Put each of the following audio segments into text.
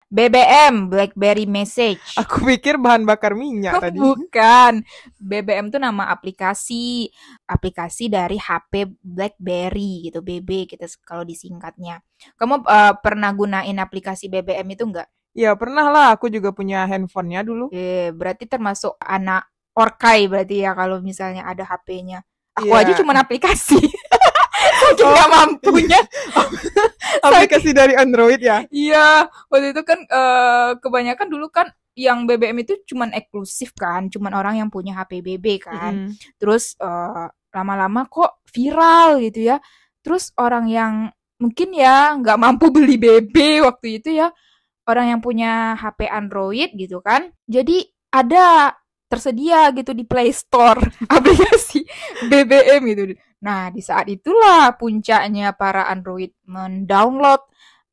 BBM, BlackBerry Message. Aku pikir bahan bakar minyak tadi. Bukan. BBM tuh nama aplikasi. Aplikasi dari HP BlackBerry gitu, BB gitu kalau disingkatnya. Kamu pernah gunain aplikasi BBM itu enggak? Ya pernah lah, aku juga punya handphonenya dulu. Berarti termasuk anak orkai berarti ya kalau misalnya ada HP-nya. Aku aja Iya. cuman aplikasi. Saking Oh, nggak mampunya. aplikasi dari Android ya? Iya, waktu itu kan kebanyakan dulu kan yang BBM itu cuman eksklusif kan, cuman orang yang punya HP BB kan. Mm-mm. Terus lama-lama kok viral gitu ya. Terus orang yang mungkin ya nggak mampu beli BB waktu itu ya, orang yang punya HP Android gitu kan. Jadi ada tersedia gitu di Play Store aplikasi BBM gitu. Nah, di saat itulah puncaknya para Android mendownload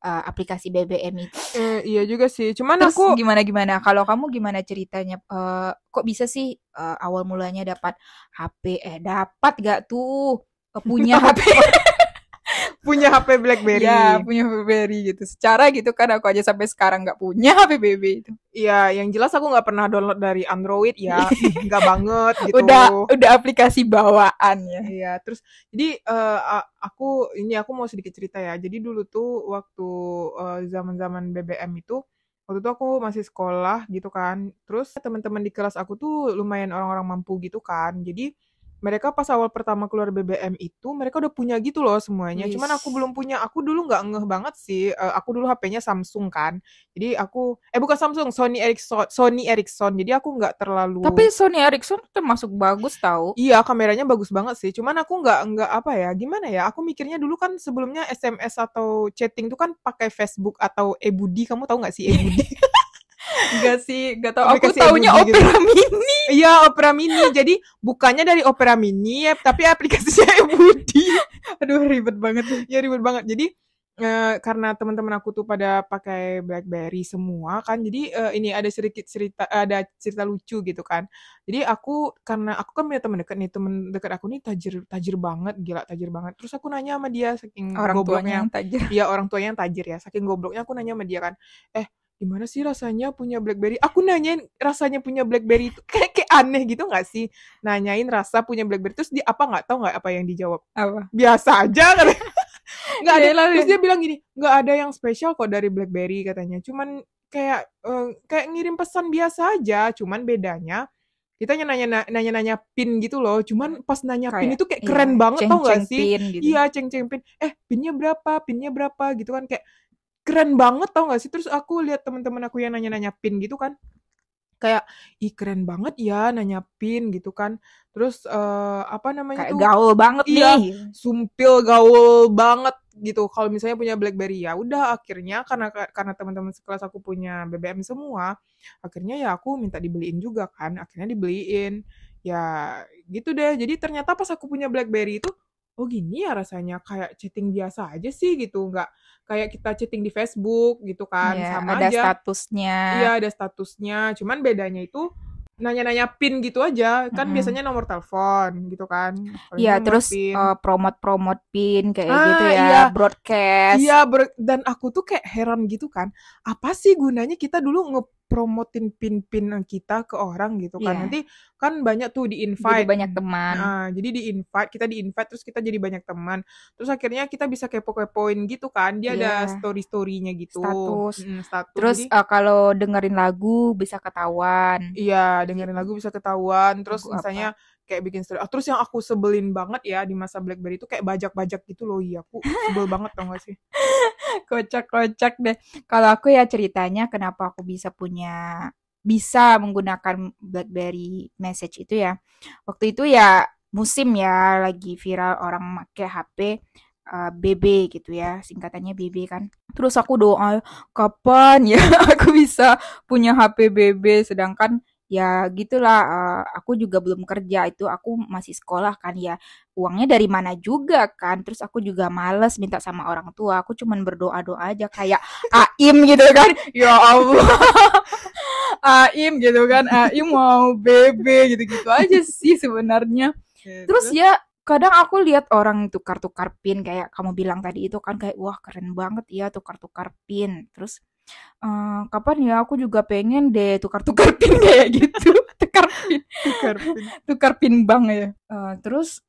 aplikasi BBM itu. Iya juga sih. Cuman Terus aku gimana? Kalau kamu gimana ceritanya? Kok bisa sih awal mulanya dapat HP? Dapat gak tuh? Punya HP? punya HP BlackBerry. Ya, punya BlackBerry gitu. Secara gitu kan aku aja sampai sekarang nggak punya HP BB itu. Iya, yang jelas aku nggak pernah download dari Android ya. Nggak banget gitu. Udah aplikasi bawaan ya. Iya, terus jadi aku mau sedikit cerita ya. Jadi dulu tuh waktu zaman-zaman BBM itu, waktu itu aku masih sekolah gitu kan. Terus teman-teman di kelas aku tuh lumayan orang-orang mampu gitu kan. Jadi mereka pas awal pertama keluar BBM itu, mereka udah punya gitu loh semuanya. Cuman aku Wis. belum punya. Aku dulu nggak ngeh banget sih. Aku dulu HP-nya Samsung kan. Jadi aku, bukan Samsung, Sony Ericsson. Sony Ericsson. Jadi aku nggak terlalu. Tapi Sony Ericsson termasuk bagus tahu. Iya, kameranya bagus banget sih. Cuman aku nggak apa ya, gimana ya? Aku mikirnya dulu kan sebelumnya SMS atau chatting tuh kan pakai Facebook atau eBuddy. Kamu tahu nggak sih eBuddy? Enggak sih, enggak tahu. Aku Aplikasi taunya eBuddy gitu. Opera Mini. Iya, Opera Mini. Jadi bukannya dari Opera Mini ya, tapi aplikasinya eBuddy. Aduh, ribet banget. Ya ribet banget. Jadi karena teman-teman aku tuh pada pakai BlackBerry semua kan, jadi ini ada cerita lucu gitu kan. Jadi karena aku kan punya teman dekat nih, teman dekat aku nih tajir tajir banget, gila tajir banget. Terus aku nanya sama dia saking Orang tuanya gobloknya, yang tajir. iya orang tuanya yang tajir ya, saking gobloknya aku nanya sama dia kan, gimana sih rasanya punya BlackBerry? Aku nanyain rasanya punya BlackBerry itu kayak aneh gitu nggak sih? Nanyain rasa punya BlackBerry, terus dia nggak tahu nggak apa yang dijawab? Apa? Biasa aja kan. Nggak ada, Yaelah, terus dia bilang gini, nggak ada yang spesial kok dari BlackBerry katanya, cuman kayak ngirim pesan biasa aja, cuman bedanya kita nanya-nanya pin gitu loh, cuman pas nanya pin kayak itu kayak iya, keren banget tau nggak ceng-ceng sih? pin gitu. Iya, ceng-ceng pin, pinnya berapa gitu kan, kayak keren banget tau nggak sih? Terus aku lihat teman-teman aku yang nanya-nanya pin gitu kan, kayak ih keren banget ya nanya pin gitu kan. Terus apa namanya Kayak tuh, gaul banget iya, nih. sumpil gaul banget gitu. Kalau misalnya punya BlackBerry ya udah akhirnya karena teman-teman sekelas aku punya BBM semua, akhirnya ya aku minta dibeliin juga kan. Akhirnya dibeliin. Ya gitu deh. Jadi ternyata pas aku punya BlackBerry itu, oh gini ya rasanya kayak chatting biasa aja sih gitu. Nggak kayak kita chatting di Facebook gitu kan. Ya, Sama ada aja. statusnya. Iya ada statusnya, cuman bedanya itu nanya-nanya PIN gitu aja. Kan Mm-mm. biasanya nomor telepon gitu kan. Kalau ini Iya, nomor terus PIN. promote-promote pin kayak gitu Ah ya, iya, broadcast. iya dan aku tuh kayak heran gitu kan. Apa sih gunanya kita dulu ngepromotin pin-pin kita ke orang gitu kan. Iya, Nanti kan banyak tuh jadi di-invite. banyak teman. Nah, jadi kita di-invite terus kita jadi banyak teman. Terus akhirnya kita bisa kepo-kepoin gitu kan. Dia ada Iya, story-storynya gitu. status. Status. Terus Jadi kalau dengerin lagu bisa ketahuan. iya, dengerin Gitu. lagu bisa ketahuan, terus Lagu apa? misalnya kayak bikin story. Terus yang aku sebelin banget ya di masa BlackBerry itu kayak bajak-bajak gitu loh. Iya, aku sebel banget tau gak sih? Kocak-kocak deh. Kalau aku ya ceritanya kenapa aku bisa menggunakan BlackBerry Message itu ya. Waktu itu ya musim ya lagi viral orang pakai HP BB gitu ya, singkatannya BB kan. Terus aku doa kapan ya aku bisa punya HP BB, sedangkan ya gitulah aku juga belum kerja, itu aku masih sekolah kan ya, uangnya dari mana juga kan, terus aku juga males minta sama orang tua, aku cuman berdoa-doa aja kayak Aim gitu kan, ya Allah. Aim gitu kan, Aim mau BB gitu-gitu aja sih sebenarnya. Ya, Terus terus, ya kadang aku lihat orang tukar-tukar pin kayak kamu bilang tadi itu kan, kayak wah keren banget ya tukar-tukar pin. Terus Kapan ya aku juga pengen deh tukar-tukar pin kayak gitu. Tukar pin, Tukar pin. tukar pin bank ya. Terus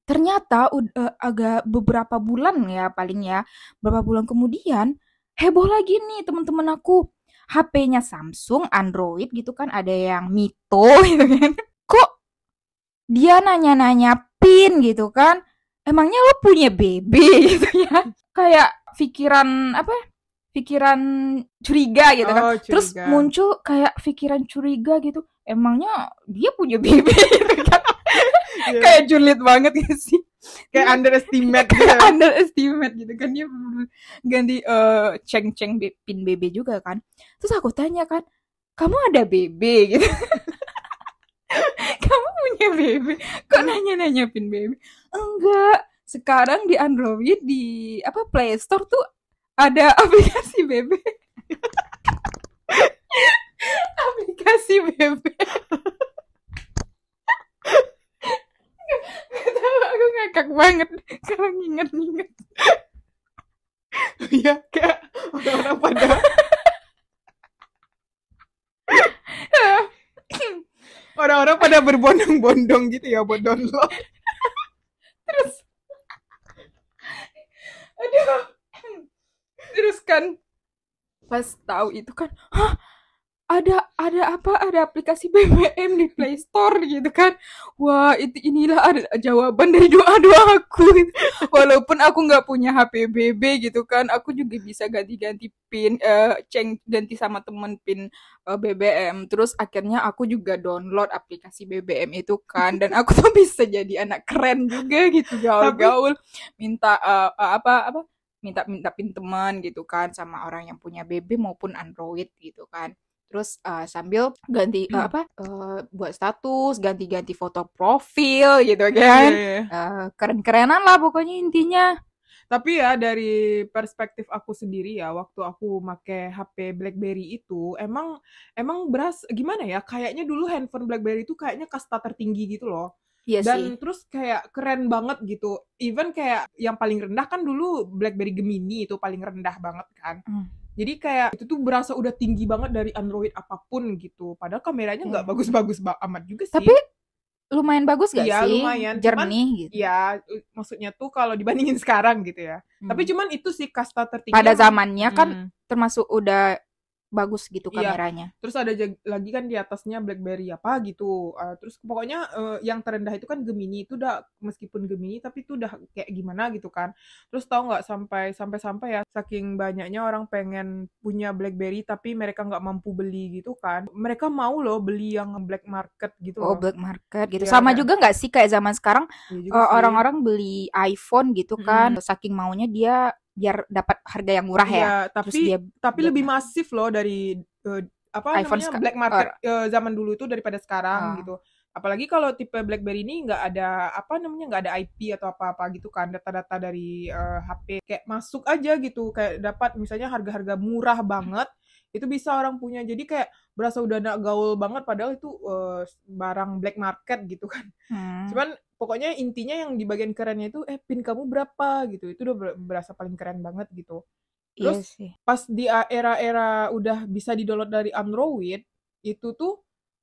ternyata agak beberapa bulan ya paling ya, beberapa bulan kemudian heboh lagi nih teman-teman aku. HP-nya Samsung, Android gitu kan, ada yang Mito gitu kan. Kok dia nanya-nanya PIN gitu kan. Emangnya lo punya BB gitu ya. Kayak pikiran apa? Pikiran curiga gitu kan. Oh, Terus curiga. muncul kayak pikiran curiga gitu. Emangnya dia punya BB gitu kan. Iya. Kayak julid banget gitu sih. Kayak underestimate gitu. Kayak underestimate gitu kan, dia ganti ceng-ceng pin BB juga kan. Terus aku tanya kan, kamu ada BB gitu? Kamu punya BB? Kok nanya-nanya pin BB? Enggak. Sekarang di Android di apa Play Store tuh ada aplikasi BB. Aplikasi BB. Gak tahu, aku ngakak banget kalau nginget-nginget. Iya, kayak orang-orang pada orang-orang pada berbondong-bondong gitu ya buat download. Terus, aduh. Terus kan pas tahu itu kan, hah, ada apa, ada aplikasi BBM di Play Store gitu kan. Wah, inilah ada jawaban dari doa-doa aku gitu. Walaupun aku nggak punya HP BB gitu kan, aku juga bisa ganti-ganti pin, ganti sama temen pin BBM. Terus akhirnya aku juga download aplikasi BBM itu kan, dan aku tuh bisa jadi anak keren juga gitu, gaul-gaul, minta apa minta pin teman gitu kan sama orang yang punya BB maupun Android gitu kan. Terus sambil ganti buat status, ganti-ganti foto profil gitu kan. Iya, iya. Keren-kerenan lah pokoknya intinya. Tapi ya dari perspektif aku sendiri ya, waktu aku make HP BlackBerry itu emang emang gimana ya? Kayaknya dulu handphone BlackBerry itu kayaknya kasta tertinggi gitu loh. Iya sih. Dan terus kayak keren banget gitu. Even kayak yang paling rendah kan dulu BlackBerry Gemini itu paling rendah banget kan. Jadi kayak itu tuh berasa udah tinggi banget dari Android apapun gitu. Padahal kameranya nggak Iya. bagus-bagus amat juga Tapi sih. lumayan bagus gak Iya sih? lumayan. Cuman Jernih gitu. ya maksudnya tuh kalau dibandingin sekarang gitu ya. Tapi Hmm. cuman itu sih kasta tertinggi Pada emang. zamannya kan termasuk udah bagus gitu Iya. kameranya. Terus ada lagi kan di atasnya BlackBerry apa gitu. Terus pokoknya yang terendah itu kan Gemini itu udah meskipun Gemini tapi itu udah kayak gimana gitu kan. Terus tahu nggak sampai ya saking banyaknya orang pengen punya BlackBerry tapi mereka nggak mampu beli gitu kan. Mereka mau loh beli yang black market gitu Oh, loh. black market gitu. Iya Sama kayak juga nggak sih kayak zaman sekarang iya juga sih. orang-orang beli iPhone gitu kan, Mm-mm. saking maunya dia biar dapat harga yang murah ya. Iya, Terus dia tapi black lebih market. masif loh dari apa iPhone namanya black market or, zaman dulu itu daripada sekarang uh, gitu. Apalagi kalau tipe BlackBerry ini nggak ada apa namanya nggak ada IP atau apa-apa gitu kan data-data dari HP kayak masuk aja gitu kayak dapat misalnya harga-harga murah banget itu bisa orang punya jadi kayak berasa udah nak gaul banget padahal itu barang black market gitu kan. Cuman pokoknya intinya yang di bagian kerennya itu pin kamu berapa gitu itu udah berasa paling keren banget gitu. iya Terus sih. pas di era-era udah bisa di-download dari Android, itu tuh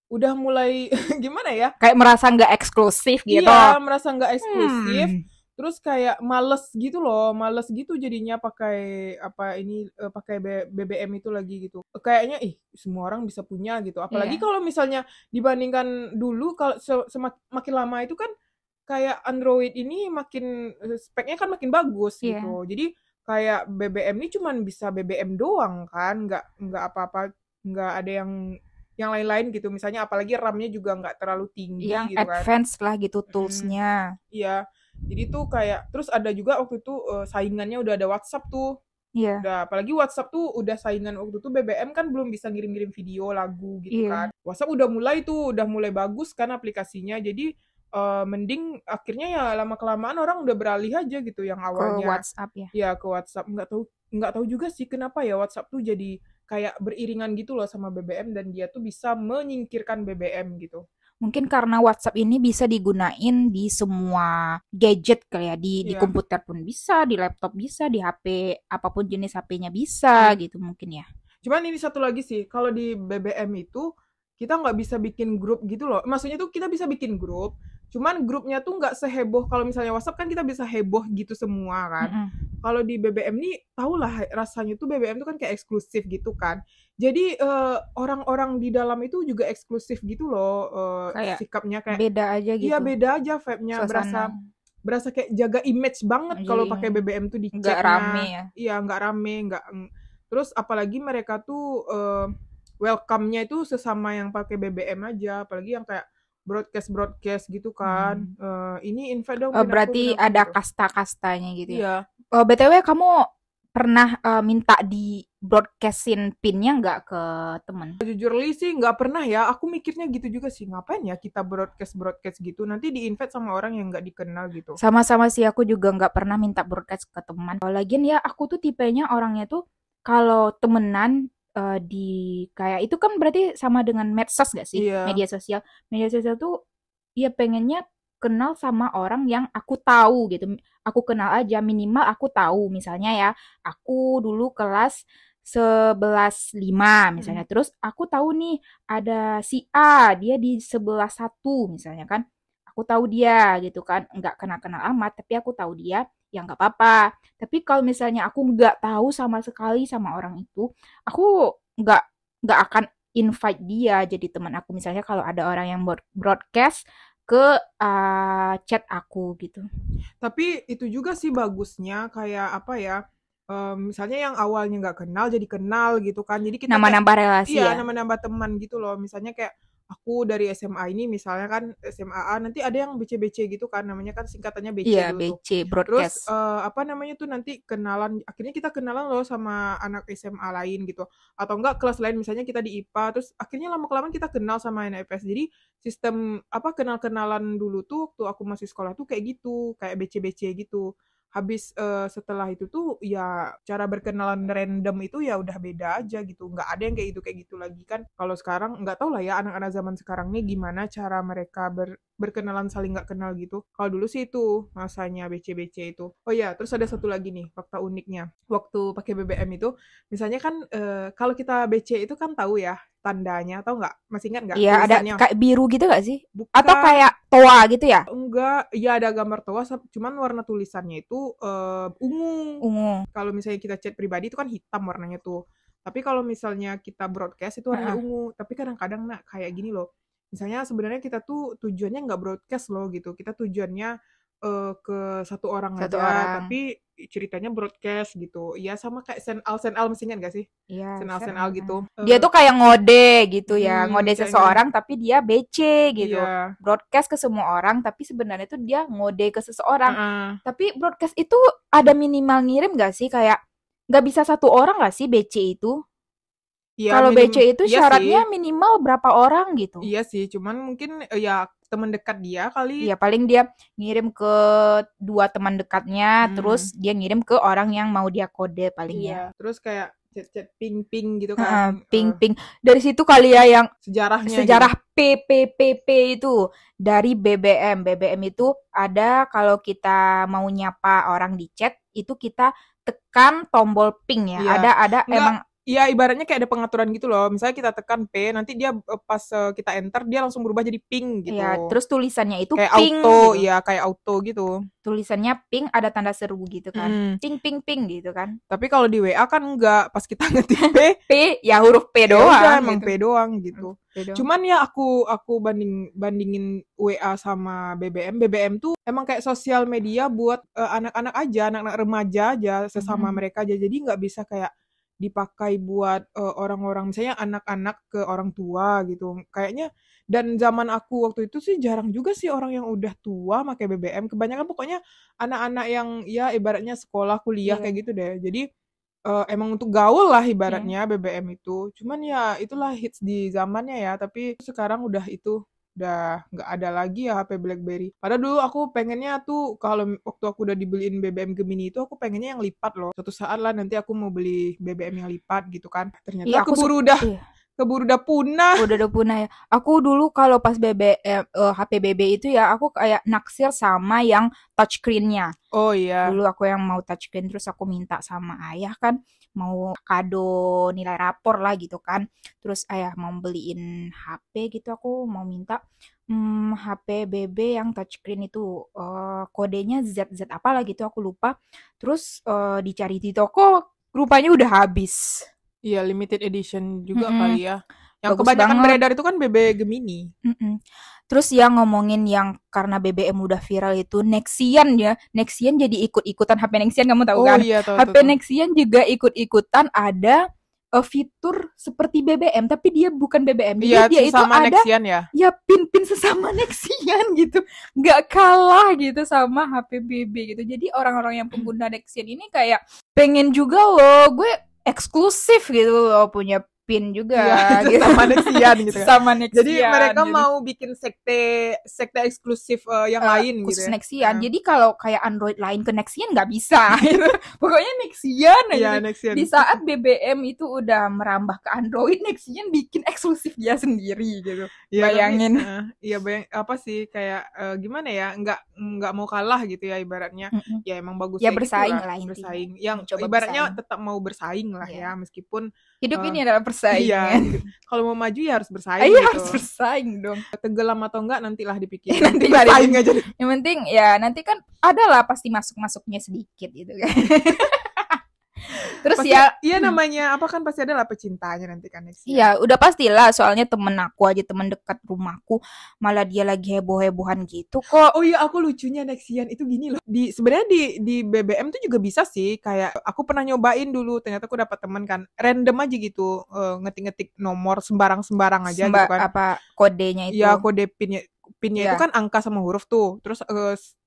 udah mulai gimana ya? Kayak merasa nggak eksklusif gitu. Iya, merasa nggak eksklusif. Hmm. Terus kayak males gitu loh, males gitu jadinya pakai apa ini pakai BBM itu lagi gitu. Kayaknya semua orang bisa punya gitu. Apalagi Iya. kalau misalnya dibandingkan dulu kalau semakin lama itu kan kayak Android ini makin speknya kan makin bagus Iya. gitu. Jadi kayak BBM ini cuman bisa BBM doang kan, nggak apa-apa, nggak ada yang lain-lain gitu. Misalnya apalagi RAM-nya juga nggak terlalu Yang tinggi gitu kan. advance lah gitu Mm, toolsnya. iya. Jadi tuh kayak terus ada juga waktu itu saingannya udah ada WhatsApp tuh. Iya. Udah apalagi WhatsApp tuh udah saingan waktu itu BBM kan belum bisa ngirim-ngirim video, lagu gitu kan. Iya. WhatsApp udah mulai bagus kan aplikasinya. Jadi mending akhirnya ya lama kelamaan orang udah beralih aja gitu yang Ke awalnya WhatsApp ya. ya ke WhatsApp nggak tahu juga sih kenapa ya WhatsApp tuh jadi kayak beriringan gitu loh sama BBM dan dia tuh bisa menyingkirkan BBM gitu. Mungkin karena WhatsApp ini bisa digunain di semua gadget kali ya, di Iya. komputer pun bisa, di laptop bisa, di HP apapun jenis HP-nya bisa gitu mungkin ya. Cuman ini satu lagi sih, kalau di BBM itu kita nggak bisa bikin grup gitu loh. Maksudnya tuh kita bisa bikin grup, cuman grupnya tuh nggak seheboh kalau misalnya WhatsApp kan kita bisa heboh gitu semua kan. Mm-mm. Kalau di BBM nih tau lah rasanya tuh BBM tuh kan kayak eksklusif gitu kan. Jadi orang-orang di dalam itu juga eksklusif gitu loh, Kayak sikapnya kayak beda aja iya gitu beda aja vibe-nya, suasana, berasa berasa kayak jaga image banget jadi kalau pakai BBM tuh di nggak rame chatnya. ya. Iya nggak rame, nggak terus apalagi mereka tuh welcome-nya itu sesama yang pakai BBM aja, apalagi yang kayak broadcast gitu kan. Hmm. Ini invite dong pin Berarti aku ada gitu. kasta-kastanya gitu ya. Iya, BTW kamu pernah minta di broadcastin pinnya nggak ke temen? jujur li sih nggak pernah ya. Aku mikirnya gitu juga sih. Ngapain ya kita broadcast gitu? Nanti di-invite sama orang yang nggak dikenal gitu. Sama-sama sih, aku juga nggak pernah minta broadcast ke teman. Lagian ya aku tuh tipenya orangnya tuh kalau temenan di kayak itu kan berarti sama dengan medsos gak sih? Iya. Media sosial. Media sosial tuh ya pengennya kenal sama orang yang aku tahu gitu. Aku kenal aja, minimal aku tahu. Misalnya ya, aku dulu kelas 11.5 misalnya. Mm. Terus aku tahu nih ada si A, dia di 11.1 misalnya kan. Aku tahu dia gitu kan, nggak kenal-kenal amat, tapi aku tahu dia, ya nggak apa-apa. Tapi kalau misalnya aku nggak tahu sama sekali sama orang itu, aku nggak nggak akan invite dia jadi teman aku. Misalnya kalau ada orang yang broadcast ke chat aku gitu. Tapi itu juga sih bagusnya kayak apa ya? Misalnya yang awalnya nggak kenal jadi kenal gitu kan. Jadi kita kayak Nambah-nambah relasi iya ya. nambah-nambah teman gitu loh. Misalnya kayak aku dari SMA ini misalnya kan SMA A nanti ada yang BC-BC gitu kan namanya kan singkatannya BC Iya, dulu tuh. BC Terus broadcast. apa namanya tuh nanti kenalan akhirnya kita kenalan loh sama anak SMA lain gitu. Atau enggak kelas lain misalnya kita di IPA terus akhirnya lama-kelamaan kita kenal sama anak IPS. Jadi sistem apa kenal-kenalan dulu tuh waktu aku masih sekolah tuh kayak gitu, kayak BC-BC gitu. Habis setelah itu tuh ya cara berkenalan random itu ya udah beda aja gitu. Nggak ada yang kayak gitu lagi kan. Kalau sekarang nggak tahu lah ya anak-anak zaman sekarang nih gimana cara mereka berkenalan saling nggak kenal gitu. Kalau dulu sih itu masanya BC-BC itu. Oh ya, terus ada satu lagi nih fakta uniknya. Waktu pakai BBM itu, misalnya kan kalau kita BC itu kan tahu ya tandanya, tahu nggak? Masih ingat nggak Iya, ada tulisannya? kayak biru gitu gak sih? Atau Bukan, kayak toa gitu ya? enggak, ya ada gambar toa, cuman warna tulisannya itu ungu. Ungu. Kalau misalnya kita chat pribadi itu kan hitam warnanya tuh. Tapi kalau misalnya kita broadcast itu warnanya Heeh. ungu. Tapi kadang-kadang nak kayak gini loh. Misalnya sebenarnya kita tuh tujuannya nggak broadcast loh gitu. Kita tujuannya ke satu orang Satu aja, orang. tapi ceritanya broadcast gitu. Ya sama kayak send al masih ingat gak sih? Iya, Send al gitu. dia tuh kayak ngode gitu ya, ngode Kayak nggak seseorang tapi dia BC gitu. iya. Broadcast ke semua orang tapi sebenarnya tuh dia ngode ke seseorang. Heeh. Tapi broadcast itu ada minimal ngirim gak sih? Kayak nggak bisa satu orang gak sih BC itu? Iya Kalau minim BC itu iya sih. syaratnya minimal berapa orang gitu? Iya sih, cuman mungkin ya teman dekat dia kali. Iya, paling dia ngirim ke dua teman dekatnya, terus Hmm, dia ngirim ke orang yang mau dia kode paling ya. iya. Terus kayak chat-chat ping-ping gitu Heeh, kan, ping-ping. Dari situ kali ya yang sejarahnya gitu. sejarah PPPP itu dari BBM. BBM itu ada kalau kita mau nyapa orang di chat itu kita tekan tombol ping ya. Iya. Ada Enggak, emang iya ibaratnya kayak ada pengaturan gitu loh. Misalnya kita tekan P, nanti dia pas kita enter dia langsung berubah jadi ping ya, gitu. terus tulisannya itu Kayak ping auto, gitu. ya kayak auto gitu. Tulisannya ping ada tanda seru gitu kan. Mm. Ping ping ping gitu kan. Tapi kalau di WA kan enggak, pas kita ngetik P, P ya huruf P ya udah doang emang gitu. P doang gitu. P doang. Cuman ya aku bandingin WA sama BBM. BBM tuh emang kayak sosial media buat anak-anak aja, anak-anak remaja aja, sesama Mhm. mereka aja. Jadi nggak bisa kayak dipakai buat orang-orang misalnya anak-anak ke orang tua gitu. Kayaknya dan zaman aku waktu itu sih jarang juga sih orang yang udah tua pakai BBM. Kebanyakan pokoknya anak-anak yang ya ibaratnya sekolah, kuliah Iya, kayak gitu deh. Jadi emang untuk gaul lah iya. ibaratnya BBM itu. Cuman ya itulah hits di zamannya ya, tapi sekarang udah itu udah nggak ada lagi ya HP BlackBerry. Padahal dulu aku pengennya tuh kalau waktu aku udah dibeliin BBM Gemini itu aku pengennya yang lipat loh. Suatu saat lah nanti aku mau beli BBM yang lipat gitu kan. Iya, Ternyata keburu udah iya. keburu udah punah. Udah punah ya. Aku dulu kalau pas HP BB itu ya, aku kayak naksir sama yang touchscreen-nya. Oh iya. Dulu aku yang mau touchscreen, terus aku minta sama ayah kan mau kado nilai rapor lah gitu kan. Terus ayah mau beliin HP gitu, aku mau minta HP BB yang touchscreen itu kodenya ZZ apa lah gitu aku lupa. Terus dicari di toko rupanya udah habis. Iya, limited edition juga Mm-mm. kali ya. Yang Bagus kebanyakan banget. beredar itu kan BB Gemini. Mm-mm. Terus yang ngomongin yang karena BBM udah viral itu Nexian ya. Nexian jadi ikut-ikutan HP Nexian, kamu tahu Oh kan? iya, tahu HP tahu. Nexian juga ikut-ikutan ada fitur seperti BBM tapi dia bukan BBM. Jadi Iya, dia itu sama ada Nexian ya. ya pin-pin sesama Nexian gitu. Nggak kalah gitu sama HP BB gitu. Jadi orang-orang yang pengguna Nexian ini kayak pengen juga loh, gue eksklusif gitu loh punya pin juga Iya, gitu. sama Nexian gitu kan. Sama Nexian. Jadi mereka mau bikin sekte eksklusif yang lain khusus gitu ya. Nexian. Jadi kalau kayak Android lain ke Nexian nggak bisa. Gitu. Pokoknya Nexian aja. Iya, Nexian. Di saat BBM itu udah merambah ke Android, Nexian bikin eksklusif dia sendiri gitu. Ya, Bayangin. Iya, apa sih kayak gimana ya? Nggak mau kalah gitu ya ibaratnya. Mm-mm. Ya emang bagus Ya kayak bersaing gitu lah intinya. bersaing. Yang Mencoba ibaratnya bersaing. tetap mau bersaing lah Iya. ya, meskipun Hidup eh, ini adalah iya, persaingan. gitu. Kalau mau maju ya harus bersaing Iya gitu. harus bersaing dong. Tenggelam atau enggak nantilah dipikirin. Nanti bersaing aja. Yang penting ya nanti kan ada lah pasti masuknya sedikit gitu kan. Terus Pasti, ya iya namanya apa kan pasti ada lah pecintanya nanti kan Nexian. iya, udah pastilah soalnya temen aku aja, temen dekat rumahku malah dia lagi heboh-hebohan gitu kok. Oh iya, aku lucunya Nexian itu gini loh. Sebenarnya di BBM tuh juga bisa sih, kayak aku pernah nyobain dulu, ternyata aku dapat temen kan random aja gitu, ngetik-ngetik nomor sembarang-sembarang aja gitu kan. Apa kodenya itu. Ya kode pinnya itu Iya. kan angka sama huruf tuh. Terus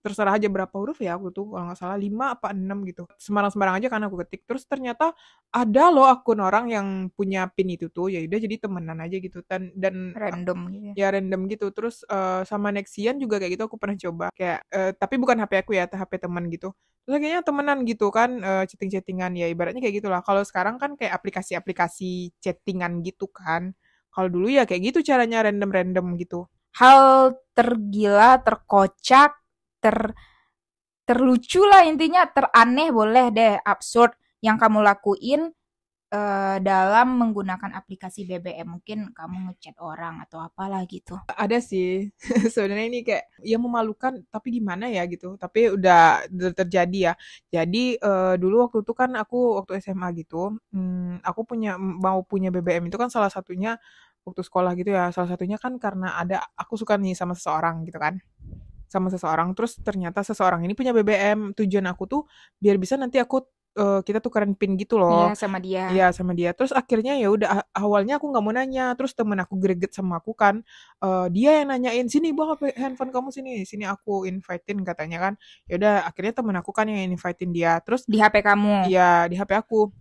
terserah aja berapa huruf ya aku tuh kalau nggak salah 5 apa 6 gitu. Sembarang-sembarang aja kan aku ketik. Terus ternyata ada loh akun orang yang punya pin itu tuh. Ya udah jadi temenan aja gitu dan Random gitu ya. ya random gitu. Terus sama Nexian juga kayak gitu aku pernah coba. Kayak tapi bukan HP aku ya, HP teman gitu. Terus akhirnya temenan gitu kan, chatting-chattingan ya ibaratnya kayak gitulah. Kalau sekarang kan kayak aplikasi-aplikasi chattingan gitu kan. Kalau dulu ya kayak gitu caranya random-random gitu. Hal tergila, terkocak, terlucu lah intinya, teraneh boleh deh, absurd yang kamu lakuin dalam menggunakan aplikasi BBM. Mungkin kamu ngechat orang atau apalah gitu. Ada sih sebenarnya ini kayak ya memalukan tapi gimana ya gitu. Tapi udah terjadi ya. Jadi dulu waktu itu kan aku waktu SMA gitu, aku mau punya BBM itu kan salah satunya waktu sekolah gitu ya. Salah satunya kan karena aku suka nih sama seseorang gitu kan. Sama seseorang terus ternyata seseorang ini punya BBM. Tujuan aku tuh biar bisa nanti kita tukeran pin gitu loh. Iya sama dia. Iya sama dia. Terus akhirnya ya udah awalnya aku nggak mau nanya. Terus temen aku greget sama aku kan. Dia yang nanyain sini bawa handphone kamu sini aku invitein katanya kan. Ya udah akhirnya temen aku kan yang invitein dia. Terus Di HP kamu. iya di HP aku.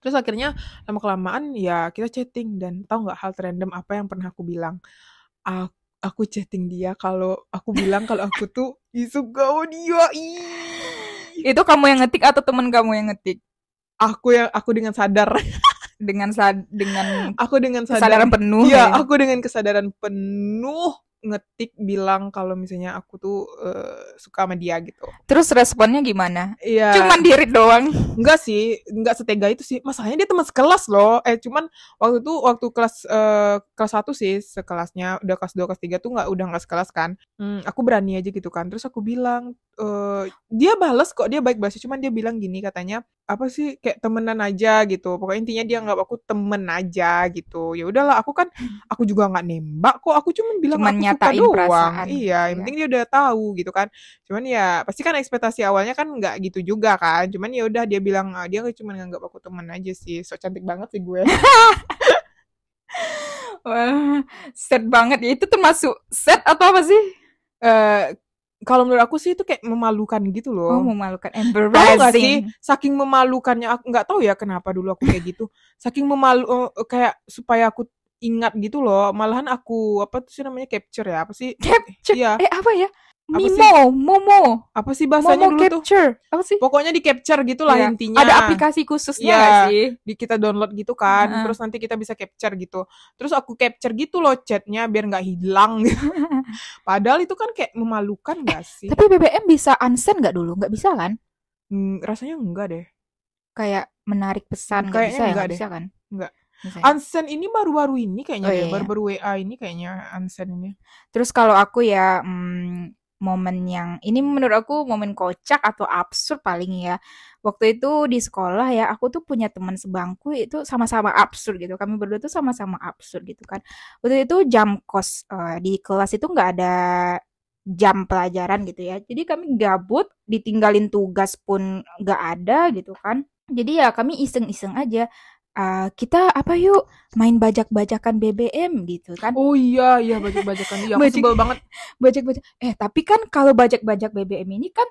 Terus akhirnya lama kelamaan ya kita chatting dan tahu nggak hal terrandom apa yang pernah aku bilang? Aku chatting dia kalau aku bilang kalau aku tuh suka sama dia. Itu kamu yang ngetik atau temen kamu yang ngetik? Aku dengan sadar. Dengan Aku dengan kesadaran penuh. Iya, Ya. aku dengan kesadaran penuh ngetik bilang kalau misalnya aku tuh suka sama dia gitu. Terus responnya gimana? Iya. Cuman diri doang. Enggak sih, enggak setega itu sih. Masalahnya dia teman sekelas loh. Cuman waktu kelas 1 sih sekelasnya, udah kelas 2 kelas 3 tuh udah enggak sekelas kan. Aku berani aja gitu kan. Terus aku bilang dia bales kok, dia baik balasnya, cuman dia bilang gini katanya, apa sih kayak temenan aja gitu. Pokoknya intinya dia anggap aku temen aja gitu. Ya udahlah, aku juga nggak nembak kok. Aku cuman bilang Cuman aku suka nyatain doang. perasaan. Iya, yang penting dia udah tahu gitu kan. Cuman ya pasti kan ekspektasi awalnya kan nggak gitu juga kan. Cuman ya udah dia bilang dia cuma nganggap aku temen aja sih. So cantik banget sih gue. Wah, set banget ya. Itu termasuk set atau apa sih? Kalau menurut aku sih itu kayak memalukan gitu loh. Oh, memalukan, Tahu nggak sih, embarrassing. saking memalukannya aku nggak tahu ya kenapa dulu aku kayak gitu. Saking kayak supaya aku ingat gitu loh. Malahan aku apa tuh sih namanya capture ya? Apa sih? Capture. Iya. Apa ya? Apa sih? Momo Apa sih bahasanya dulu tuh? capture. Apa sih? Pokoknya di capture gitulah Iya. intinya. Ada aplikasi khususnya Iya, nggak sih? kita download gitu kan, Heeh. terus nanti kita bisa capture gitu. Terus aku capture gitu loh chatnya biar nggak hilang. Padahal itu kan kayak memalukan gak sih? Tapi BBM bisa unsend nggak dulu? Nggak bisa kan? Rasanya enggak deh. Kayak menarik pesan nggak Kayaknya bisa ya? enggak Nggak deh. bisa kan? Enggak. Misalnya. Unsend ini baru-baru ini kayaknya Oh deh, iya, iya. baru-baru WA ini kayaknya unsend ini. Terus kalau aku ya momen yang ini menurut aku momen kocak atau absurd paling ya. Waktu itu di sekolah ya, aku tuh punya teman sebangku itu sama-sama absurd gitu. Kami berdua tuh sama-sama absurd gitu kan. Waktu itu jam kos di kelas itu nggak ada jam pelajaran gitu ya. Jadi kami gabut, ditinggalin tugas pun nggak ada gitu kan. Jadi ya kami iseng-iseng aja. Kita apa yuk main bajak-bajakan BBM gitu kan. Oh iya, iya bajak-bajakan. Iya, aku Bajak sebel banget. bajak-bajak. Tapi kan kalau bajak-bajak BBM ini kan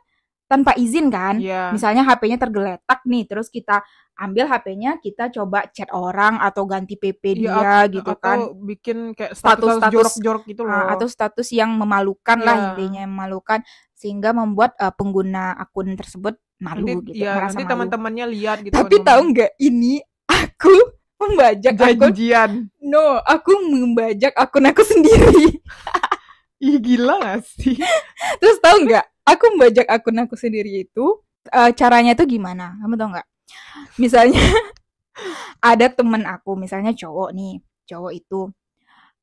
tanpa izin kan. Iya. Misalnya HP-nya tergeletak nih, terus kita ambil HP-nya, kita coba chat orang atau ganti PP Iya, dia gitu kan. atau bikin kayak Status-status status jorok-jorok gitu loh. atau status yang memalukan lah Iya. intinya, memalukan sehingga membuat pengguna akun tersebut malu Nanti gitu, ya merasa nanti malu. teman-temannya lihat gitu Tapi kan tahu ngomong. nggak ini aku membajak akun Janjian. no, aku membajak akun aku sendiri. Ih, gila gak sih? Terus tahu nggak? Aku membajak akun aku sendiri itu caranya tuh gimana? Kamu tahu nggak? Misalnya ada temen aku, misalnya cowok nih, cowok itu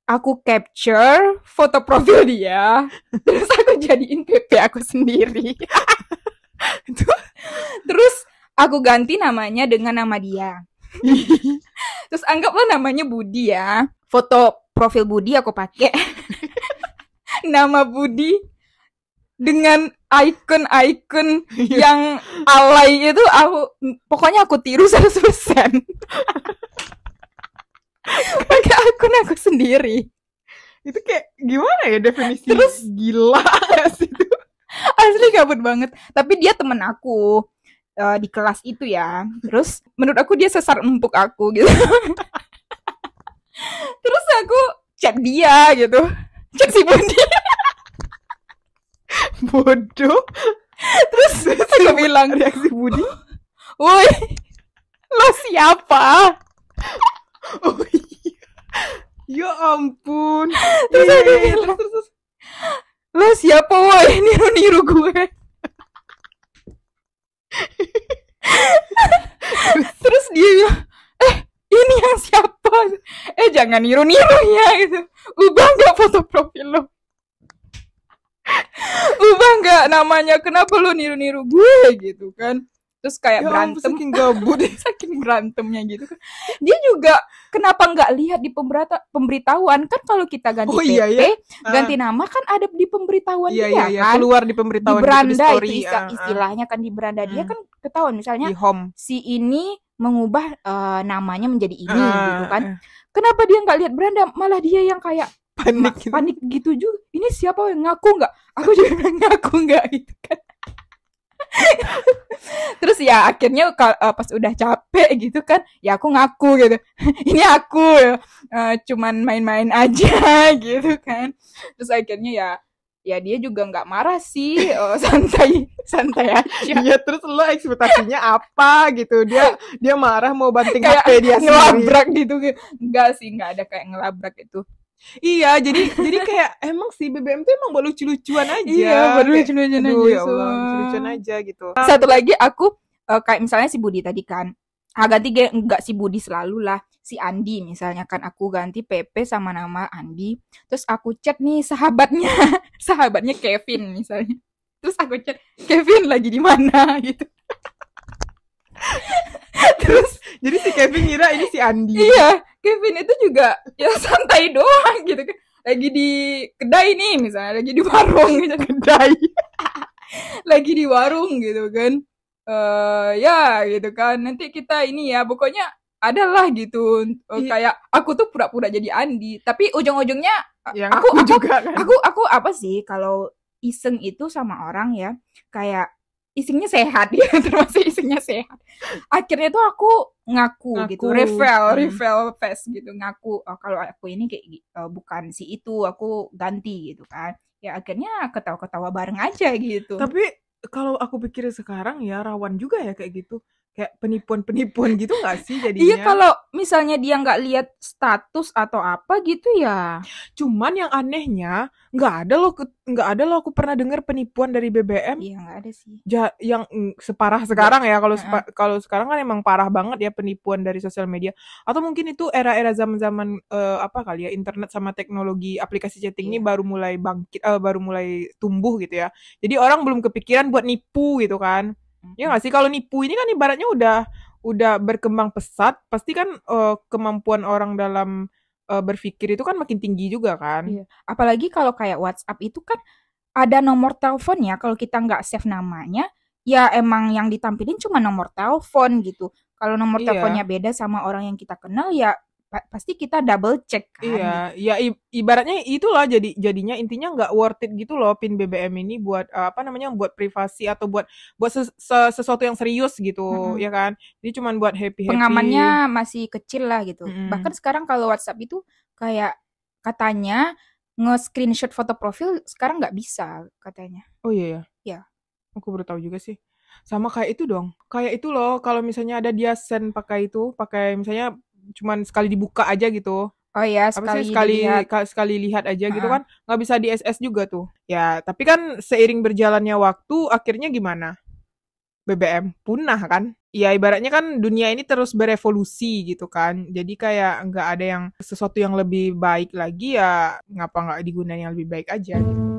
aku capture foto profil dia, terus aku jadiin PP aku sendiri. Terus aku ganti namanya dengan nama dia. Terus anggaplah namanya Budi ya. Foto profil Budi aku pakai nama Budi dengan icon-icon yang alay itu pokoknya aku tiru 100%. Pakai akun aku sendiri. Itu kayak gimana ya definisi Terus gila gak sih itu? Asli gabut banget. Tapi dia temen aku di kelas itu ya. Terus menurut aku dia sesar empuk aku gitu. Terus aku chat dia gitu. Chat si Budi. Bodoh. Terus aku bilang, reaksi Budi, woi, lo siapa? oh iya, ya ampun. Terus Iya, aku bilang, terus. lo siapa woi, niru-niru gue. Terus dia bilang, ini yang siapa? Jangan niru-niru ya gitu. Ubah gak foto profil lo? Ubah gak namanya? Kenapa lo niru-niru gue gitu kan? Terus kayak Ya ampun, berantem, saking gabut. saking berantemnya gitu kan. Dia juga kenapa nggak lihat di pemberitahuan kan, kalau kita ganti Oh PP, iya ya. ganti nama kan ada di pemberitahuan Iya dia iya, kan. keluar di Di pemberitahuan gitu, di beranda story. itu istilahnya kan, di beranda dia kan ketahuan misalnya Di home. si ini mengubah namanya menjadi ini gitu kan. Ah, Kenapa dia nggak lihat beranda, malah dia yang kayak panik gitu. panik gitu juga. Ini siapa yang ngaku nggak? Aku juga bilang ngaku nggak gitu kan. Terus ya akhirnya pas udah capek gitu kan, ya aku ngaku gitu. Ini aku cuman main-main aja gitu kan. Terus akhirnya ya dia juga nggak marah sih, santai santai aja. Iya, terus lo ekspektasinya apa gitu? Dia marah mau banting Kayak HP dia sendiri. ngelabrak gitu. Enggak sih, nggak ada kayak ngelabrak itu. Iya, jadi kayak emang sih BBM tuh emang buat lucu-lucuan aja. Iya, baru Kayak, lucu-lucuan aduh, aja. ya Allah, lucu-lucuan aja gitu. Satu lagi aku kayak misalnya si Budi tadi kan, ganti enggak si Budi selalu lah, si Andi misalnya kan, aku ganti PP sama nama Andi, terus aku chat nih sahabatnya sahabatnya Kevin misalnya, terus aku chat, Kevin lagi di mana gitu. Terus Jadi si Kevin ngira ini si Andi. iya, Kevin itu juga ya santai doang gitu kan, lagi di kedai nih misalnya, lagi di warung gitu, Kedai. lagi di warung gitu kan. Ya gitu kan, nanti kita ini ya pokoknya adalah gitu. Kayak aku tuh pura-pura jadi Andi, tapi ujung-ujungnya Yang aku juga kan. aku apa sih kalau iseng itu sama orang ya, kayak isengnya sehat ya, termasuk isengnya sehat. Akhirnya tuh aku ngaku gitu, reveal face gitu, ngaku kalau aku ini kayak bukan si itu, aku ganti gitu kan. Ya akhirnya ketawa-ketawa bareng aja gitu. Tapi kalau aku pikir sekarang ya rawan juga ya kayak gitu. Kayak penipuan-penipuan gitu nggak sih Iya jadinya? kalau misalnya dia nggak lihat status atau apa gitu ya. Cuman yang anehnya nggak ada loh aku pernah dengar penipuan dari BBM. Iya nggak ada sih. Yang separah Nggak. sekarang ya, Heeh. kalau sekarang kan emang parah banget ya penipuan dari sosial media. Atau mungkin itu era-era zaman-zaman apa kali ya, internet sama teknologi aplikasi chatting ini Iya. baru mulai bangkit, baru mulai tumbuh gitu ya. Jadi orang belum kepikiran buat nipu gitu kan. Ya Mm-mm. nggak sih, kalau nipu ini kan ibaratnya udah berkembang pesat, pasti kan kemampuan orang dalam berpikir itu kan makin tinggi juga kan. Iya. Apalagi kalau kayak WhatsApp itu kan ada nomor teleponnya. Kalau kita nggak save namanya, ya emang yang ditampilin cuma nomor telepon gitu. Kalau nomor teleponnya Iya. beda sama orang yang kita kenal, ya pasti kita double check kan Iya, gitu. ya ibaratnya itulah jadinya intinya nggak worth it gitu loh pin BBM ini buat apa namanya, buat privasi atau buat buat sesuatu yang serius gitu Mm-mm. ya kan. Jadi cuman buat happy happy. Pengamannya masih kecil lah gitu. Bahkan Mm-mm. sekarang kalau WhatsApp itu kayak katanya nge-screenshot foto profil sekarang nggak bisa katanya. Oh iya ya, Ya. aku baru tahu juga sih. Sama kayak itu dong. Kayak itu loh kalau misalnya ada dia send pakai misalnya cuman sekali dibuka aja gitu. Oh ya, Apa sih, sekali dilihat. sekali lihat aja gitu Heeh. kan nggak bisa di SS juga tuh. Ya tapi kan seiring berjalannya waktu akhirnya gimana, BBM punah kan. Ya ibaratnya kan dunia ini terus berevolusi gitu kan, jadi kayak nggak ada yang sesuatu yang lebih baik lagi, ya ngapa nggak digunain yang lebih baik aja gitu.